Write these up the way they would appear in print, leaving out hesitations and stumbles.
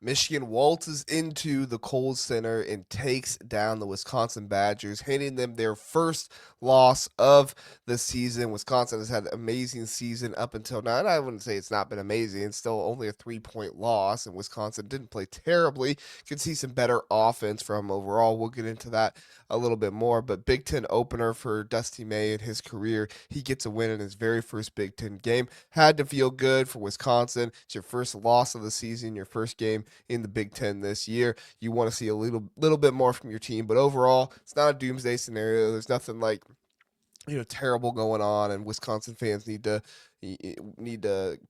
Michigan waltzes into the Kohl Center and takes down the Wisconsin Badgers, handing them their first loss of the season. Wisconsin has had an amazing season up until now, and I wouldn't say it's not been amazing. It's still only a 3-point loss, and Wisconsin didn't play terribly. Could see some better offense from overall. We'll get into that a little bit more, but Big Ten opener for Dusty May in his career. He gets a win in his very first Big Ten game. Had to feel good for Wisconsin. It's your first loss of the season, your first game in the Big Ten this year. You want to see a little bit more from your team, but overall, it's not a doomsday scenario. There's nothing like terrible going on, and Wisconsin fans need to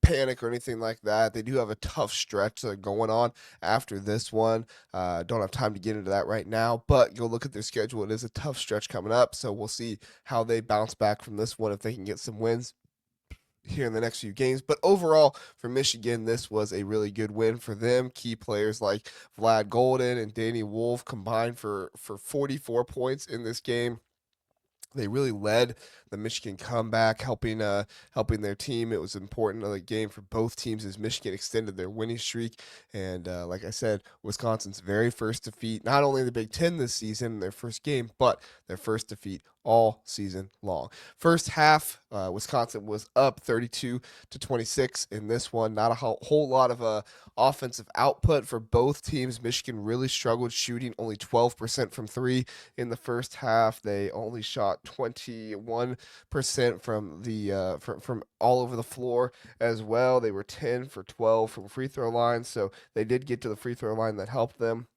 panic or anything like that. They do have a tough stretch going on after this one. Don't have time to get into that right now, but you'll look at their schedule. It is a tough stretch coming up, so we'll see how they bounce back from this one if they can get some wins here in the next few games. But overall, for Michigan, this was a really good win for them. Key players like Vlad Goldin and Danny Wolf combined for 44 points in this game. They really led the Michigan comeback, helping their team. It was important in the game for both teams as Michigan extended their winning streak. And like I said, Wisconsin's very first defeat, not only in the Big Ten this season in their first game, but their first defeat all season long. First half, Wisconsin was up 32-26 in this one. Not a whole lot of offensive output for both teams. Michigan really struggled shooting, only 12% from three in the first half. They only shot 21% from the from all over the floor as well. They were 10 for 12 from free throw line, so they did get to the free throw line. That helped them.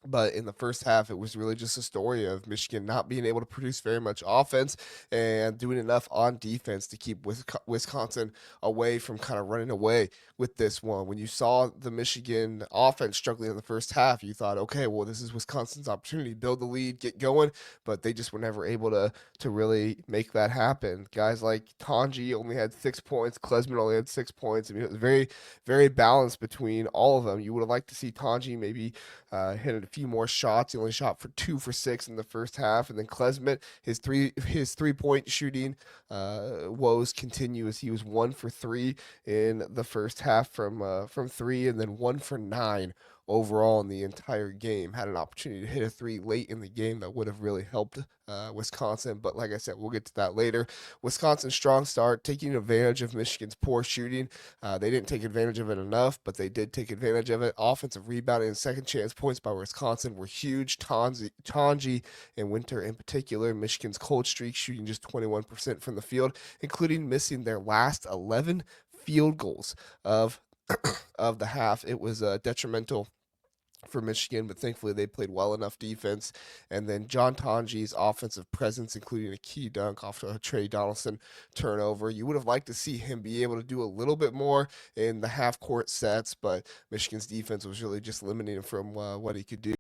But in the first half, it was really just a story of Michigan not being able to produce very much offense and doing enough on defense to keep Wisconsin away from kind of running away with this one. When you saw the Michigan offense struggling in the first half, you thought, okay, well, this is Wisconsin's opportunity to build the lead, get going. But they just were never able to really make that happen. Guys like Tonje only had 6 points. Klesmit only had 6 points. I mean, it was very, very balanced between all of them. You would have liked to see Tonje maybe hit a few more shots. He only shot for 2 for 6 in the first half, and then Klesmit, his 3-point shooting woes continue as he was 1 for 3 in the first half from three, and then 1 for 9 overall in the entire game. Had an opportunity to hit a three late in the game that would have really helped Wisconsin, but like I said, we'll get to that later. Wisconsin's strong start, taking advantage of Michigan's poor shooting. They didn't take advantage of it enough, but they did take advantage of it. Offensive rebounding and second chance points by Wisconsin were huge. Tonje and Winter in particular. Michigan's cold streak, shooting just 21% from the field, including missing their last 11 field goals of of the half. It was detrimental for Michigan, but thankfully they played well enough defense. And then John Tonje's offensive presence, including a key dunk off a Tre Donaldson turnover. You would have liked to see him be able to do a little bit more in the half court sets, but Michigan's defense was really just limiting him from what he could do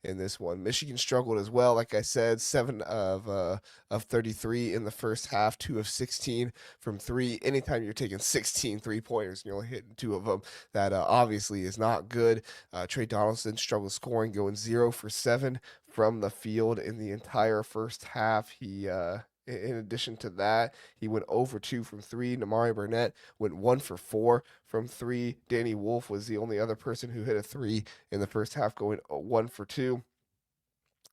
in this one. Michigan struggled as well, like I said, 7 of 33 in the first half, 2 of 16 from three. Anytime you're taking 16 3-pointers and you're only hitting 2 of them, that obviously is not good. Tre Donaldson struggled scoring, going 0 for 7 from the field in the entire first half. In addition to that, he went over 2 from three. Namari Burnett went 1 for 4 from three. Danny Wolf was the only other person who hit a three in the first half, going 1 for 2.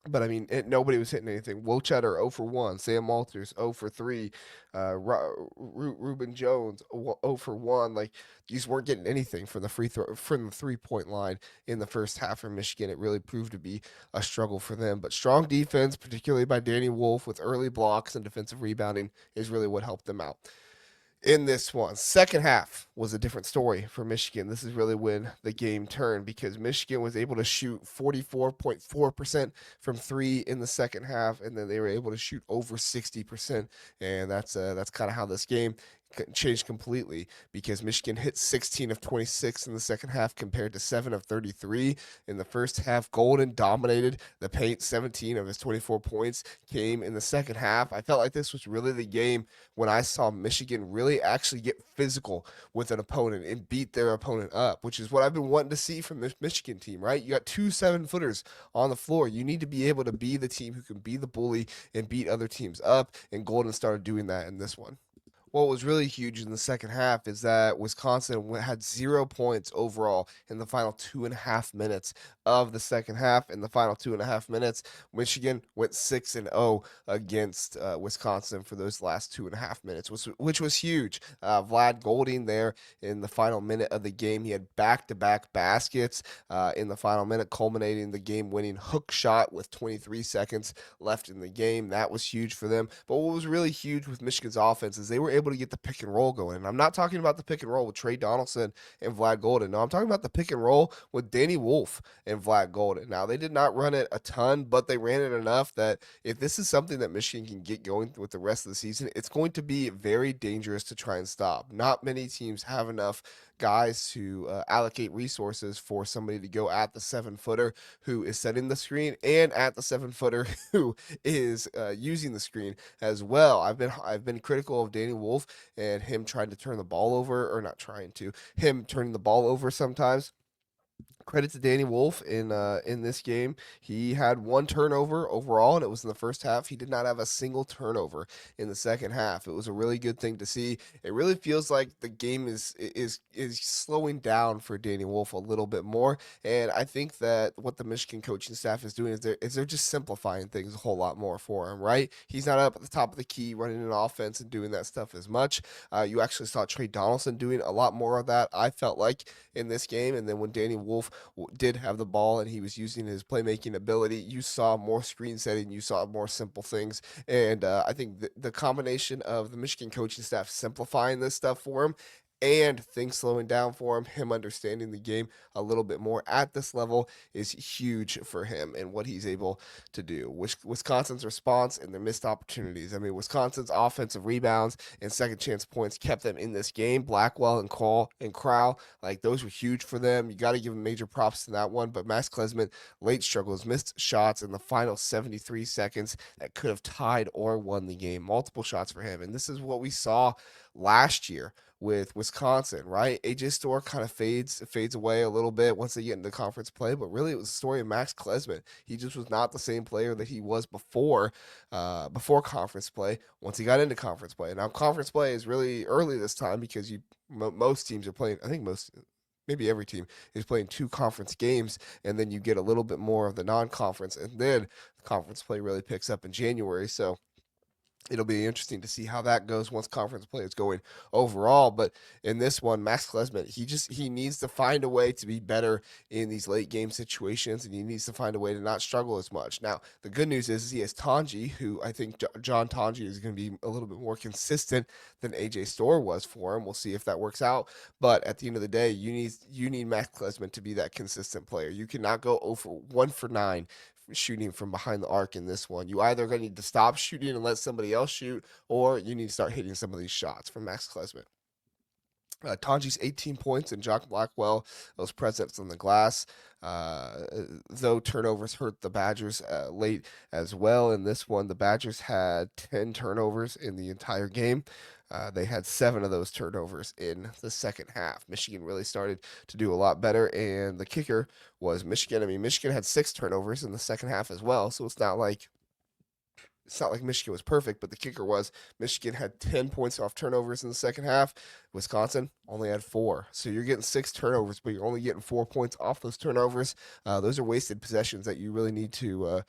But I mean, nobody was hitting anything. Wilchetter 0 for 1. Sam Walters 0 for 3. Reuben Jones 0 for 1. Like, these weren't getting anything from the from the 3-point line in the first half for Michigan. It really proved to be a struggle for them. But strong defense, particularly by Danny Wolf with early blocks and defensive rebounding, is really what helped them out in this one. Second half was a different story for Michigan. This is really when the game turned because Michigan was able to shoot 44.4% from three in the second half, and then they were able to shoot over 60%. And that's kind of how this game changed completely because Michigan hit 16 of 26 in the second half compared to 7 of 33 in the first half. Goldin dominated the paint. 17 of his 24 points came in the second half. I felt like this was really the game when I saw Michigan really actually get physical with an opponent and beat their opponent up, which is what I've been wanting to see from this Michigan team, right? You got 2 7-footers on the floor. You need to be able to be the team who can be the bully and beat other teams up, and Goldin started doing that in this one. What was really huge in the second half is that Wisconsin had 0 points overall in the final 2.5 minutes of the second half. In the final 2.5 minutes, Michigan went 6-0 against Wisconsin for those last 2.5 minutes, which was huge. Vlad Goldin there in the final minute of the game, he had back-to-back baskets in the final minute, culminating the game-winning hook shot with 23 seconds left in the game. That was huge for them. But what was really huge with Michigan's offense is they were able to get the pick and roll going. And I'm not talking about the pick and roll with Tre Donaldson and Vlad Goldin. No, I'm talking about the pick and roll with Danny Wolf and Vlad Goldin. Now, they did not run it a ton, but they ran it enough that if this is something that Michigan can get going with the rest of the season, it's going to be very dangerous to try and stop. Not many teams have enough guys to allocate resources for somebody to go at the 7-footer who is setting the screen and at the 7-footer who is using the screen as well. I've been critical of Danny Wolf and him trying to turn the ball over, or not trying to, him turning the ball over sometimes. Credit to Danny Wolf in this game. He had one turnover overall, and it was in the first half. He did not have a single turnover in the second half. It was a really good thing to see. It really feels like the game is slowing down for Danny Wolf a little bit more, and I think that what the Michigan coaching staff is doing is they're just simplifying things a whole lot more for him. Right? He's not up at the top of the key running an offense and doing that stuff as much. You actually saw Tre Donaldson doing a lot more of that, I felt like, in this game. And then when Danny Wolf did have the ball and he was using his playmaking ability, you saw more screen setting, you saw more simple things. And I think the combination of the Michigan coaching staff simplifying this stuff for him and things slowing down for him understanding the game a little bit more at this level is huge for him and what he's able to do. Wisconsin's response and their missed opportunities. I mean, Wisconsin's offensive rebounds and second chance points kept them in this game. Blackwell and Crowell, like those were huge for them. You got to give them major props to that one. But Max Klesmit, late struggles, missed shots in the final 73 seconds that could have tied or won the game. Multiple shots for him. And this is what we saw last year with Wisconsin, right? AJ Storr kind of fades away a little bit once they get into conference play, but really it was the story of Max Klesmit. He just was not the same player that he was before conference play. Once he got into conference play, now conference play is really early this time because most teams are playing. I think maybe every team is playing 2 conference games, and then you get a little bit more of the non-conference, and then the conference play really picks up in January. So it'll be interesting to see how that goes once conference play is going overall. But in this one, Max Klesmit, he needs to find a way to be better in these late game situations, and he needs to find a way to not struggle as much. Now, the good news is he has Tonje, who I think John Tonje is going to be a little bit more consistent than AJ Storr was for him. We'll see if that works out. But at the end of the day, you need Max Klesmit to be that consistent player. You cannot go 1 for 9 shooting from behind the arc in this one. You either going to need to stop shooting and let somebody else shoot, or you need to start hitting some of these shots from Max Klesmit. Tonje's 18 points and Jock Blackwell, those presence on the glass. Though turnovers hurt the Badgers late as well. In this one, the Badgers had 10 turnovers in the entire game. They had 7 of those turnovers in the second half. Michigan really started to do a lot better, and the kicker was Michigan. I mean, Michigan had 6 turnovers in the second half as well, so it's not like Michigan was perfect, but the kicker was Michigan had 10 points off turnovers in the second half. Wisconsin only had 4. So you're getting 6 turnovers, but you're only getting 4 points off those turnovers. Those are wasted possessions that you really need to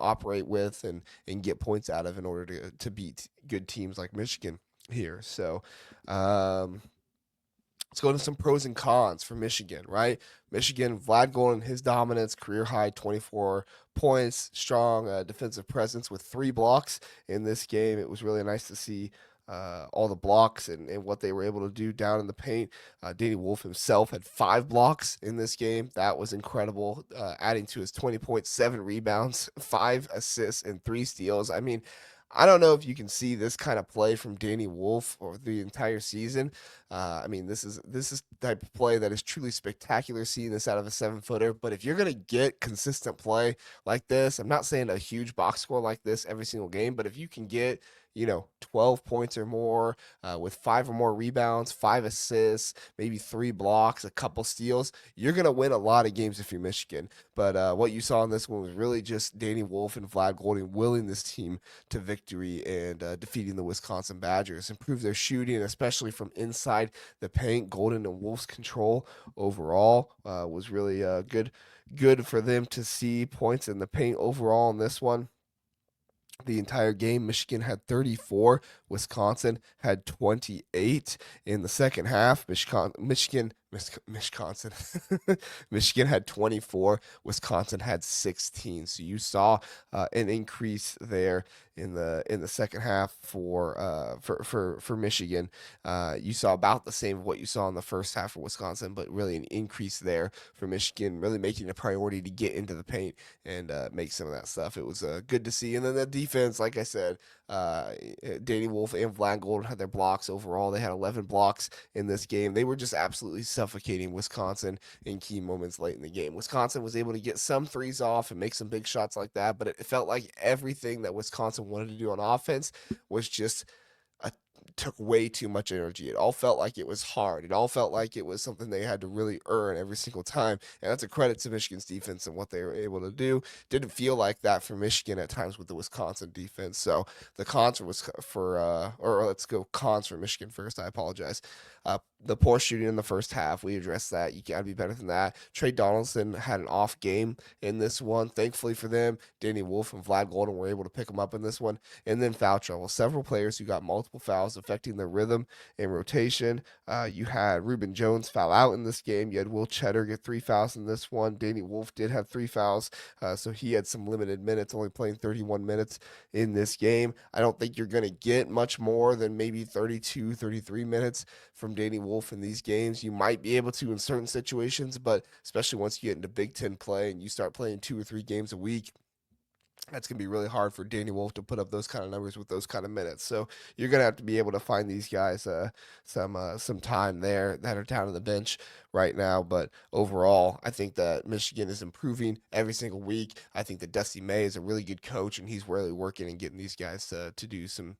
operate with and get points out of in order to beat good teams like Michigan here. So let's go into some pros and cons for Michigan, right? Michigan, Vlad Goldin, his dominance, career high 24 points, strong defensive presence with 3 blocks in this game. It was really nice to see all the blocks and what they were able to do down in the paint. Danny Wolf himself had 5 blocks in this game. That was incredible, adding to his 20.7 rebounds, 5 assists, and 3 steals. I mean, I don't know if you can see this kind of play from Danny Wolf over the entire season. I mean, this is the type of play that is truly spectacular, seeing this out of a 7-footer. But if you're going to get consistent play like this, I'm not saying a huge box score like this every single game, but if you can get 12 points or more, with 5 or more rebounds, 5 assists, maybe 3 blocks, a couple steals, you're going to win a lot of games if you're Michigan. But what you saw in this one was really just Danny Wolf and Vlad Goldin willing this team to victory and defeating the Wisconsin Badgers. Improve their shooting, especially from inside the paint. Goldin and Wolf's control overall was really good for them to see points in the paint overall in this one. The entire game, Michigan had 34. Wisconsin had 28 in the second half. Wisconsin, Michigan had 24. Wisconsin had 16. So you saw an increase there in the second half for Michigan. You saw about the same of what you saw in the first half for Wisconsin, but really an increase there for Michigan, really making it a priority to get into the paint and make some of that stuff. It was good to see. And then the defense, like I said, Danny Wolf and Vlad Gold had their blocks overall. They had 11 blocks in this game. They were just absolutely suffocating Wisconsin in key moments late in the game. Wisconsin was able to get some threes off and make some big shots like that, but it felt like everything that Wisconsin wanted to do on offense was just took way too much energy. It all felt like it was hard. It all felt like it was something they had to really earn every single time. And that's a credit to Michigan's defense and what they were able to do. Didn't feel like that for Michigan at times with the Wisconsin defense. So the cons was or let's go cons for Michigan first. I apologize. The poor shooting in the first half, we addressed that. You got to be better than that. Tre Donaldson had an off game in this one. Thankfully for them, Danny Wolf and Vlad Goldin were able to pick him up in this one. And then foul trouble. Several players who got multiple fouls affecting their rhythm and rotation. You had Reuben Jones foul out in this game. You had Will Cheddar get 3 fouls in this one. Danny Wolf did have 3 fouls, so he had some limited minutes, only playing 31 minutes in this game. I don't think you're going to get much more than maybe 32, 33 minutes from Danny Wolf in these games. You might be able to in certain situations, but especially once you get into Big Ten play and you start playing 2 or 3 games a week, that's going to be really hard for Danny Wolf to put up those kind of numbers with those kind of minutes. So you're going to have to be able to find these guys some time there that are down on the bench right now. But overall, I think that Michigan is improving every single week. I think that Dusty May is a really good coach, and he's really working and getting these guys to do some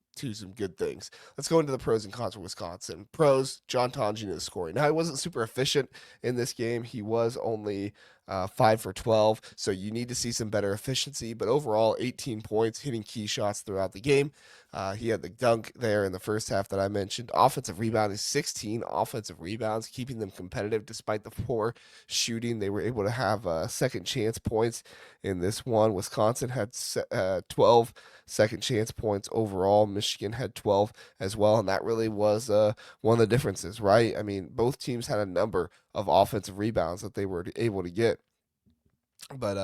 good things. Let's go into the pros and cons for Wisconsin. Pros, John Tonje is scoring. Now, he wasn't super efficient in this game. He was only 5 for 12, so you need to see some better efficiency. But overall, 18 points, hitting key shots throughout the game. He had the dunk there in the first half that I mentioned. Offensive rebounding, 16 offensive rebounds, keeping them competitive despite the poor shooting. They were able to have second chance points in this one. Wisconsin had 12 second chance points overall. Michigan had 12 as well, and that really was one of the differences, right? I mean, both teams had a number of offensive rebounds that they were able to get. But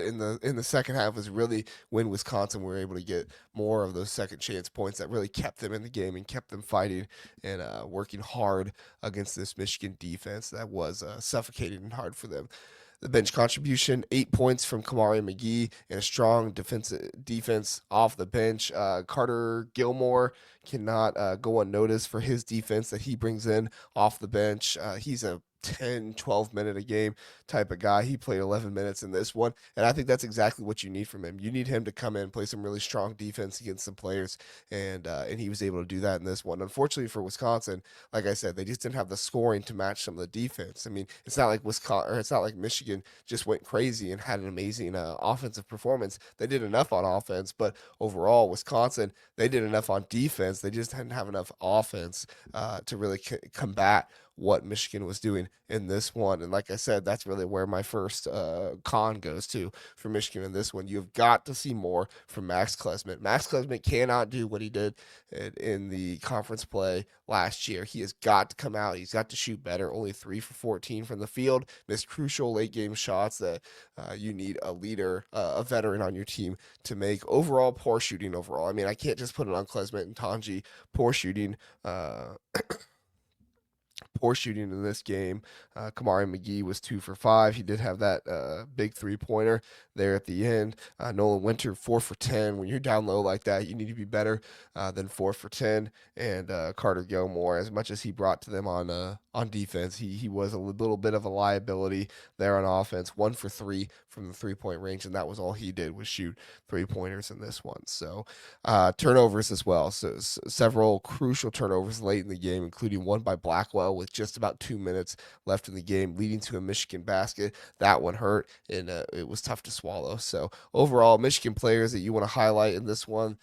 in the second half was really when Wisconsin were able to get more of those second chance points that really kept them in the game and kept them fighting and working hard against this Michigan defense that was suffocating and hard for them. The bench contribution, 8 points from Kamari McGee and a strong defense off the bench. Carter Gilmore cannot go unnoticed for his defense that he brings in off the bench. He's a 10, 12 minute a game type of guy. He played 11 minutes in this one, and I think that's exactly what you need from him. You need him to come in, play some really strong defense against some players, and he was able to do that in this one. Unfortunately for Wisconsin, like I said, they just didn't have the scoring to match some of the defense. I mean, it's not like Michigan just went crazy and had an amazing offensive performance. They did enough on offense, but overall, Wisconsin, they did enough on defense. They just didn't have enough offense to really combat what Michigan was doing in this one. And like I said, that's really where my first con goes to for Michigan in this one. You've got to see more from Max Klesmit. Max Klesmit cannot do what he did in the conference play last year. He has got to come out. He's got to shoot better. Only 3 for 14 from the field. Missed crucial late game shots that you need a leader, a veteran on your team to make. Overall, poor shooting overall. I mean, I can't just put it on Klesmit and Tonje. Poor shooting. Poor shooting in this game. Kamari McGee was 2 for 5. He did have that big 3-pointer there at the end. Nolan Winter 4 for 10. When you're down low like that, you need to be better than 4 for 10. And Carter Gilmore, as much as he brought to them on on defense. He was a little bit of a liability there on offense. 1 for 3 from the 3-point range, and that was all he did was shoot 3-pointers in this one. So turnovers as well. So several crucial turnovers late in the game, including one by Blackwell with just about 2 minutes left in the game, leading to a Michigan basket. That one hurt, and it was tough to swallow. So overall, Michigan players that you want to highlight in this one,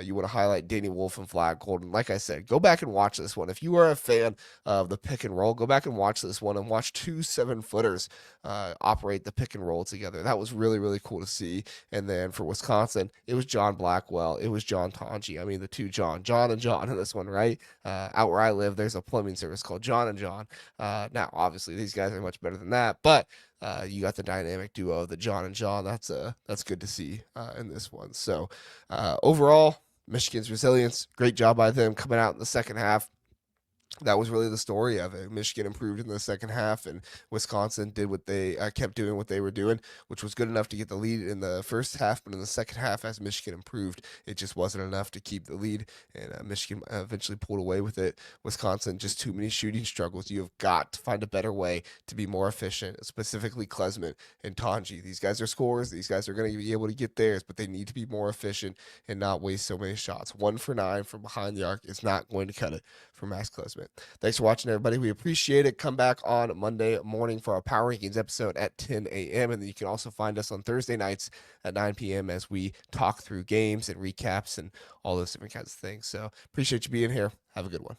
you want to highlight Danny Wolf and Vlad Goldin. Like I said, go back and watch this one. If you are a fan of the pick and roll, go back and watch this one and watch 2 7-footers operate the pick and roll together. That was really, really cool to see. And then for Wisconsin, it was John Blackwell. It was John Tonje. I mean, the two John and John in this one, right? Out where I live, there's a plumbing service called John and John. Now, obviously, these guys are much better than that, but you got the dynamic duo of the John and John. That's good to see in this one. So overall, Michigan's resilience, great job by them coming out in the second half. That was really the story of it. Michigan improved in the second half, and Wisconsin did what they kept doing what they were doing, which was good enough to get the lead in the first half. But in the second half, as Michigan improved, it just wasn't enough to keep the lead, and Michigan eventually pulled away with it. Wisconsin, just too many shooting struggles. You have got to find a better way to be more efficient, specifically Klesmit and Tonje. These guys are scorers. These guys are going to be able to get theirs, but they need to be more efficient and not waste so many shots. 1 for 9 from behind the arc is not going to cut it for Max Klesmit. Thanks for watching, everybody. We appreciate it. Come back on Monday morning for our Power Rankings episode at 10 a.m. And then you can also find us on Thursday nights at 9 p.m. as we talk through games and recaps and all those different kinds of things. So appreciate you being here. Have a good one.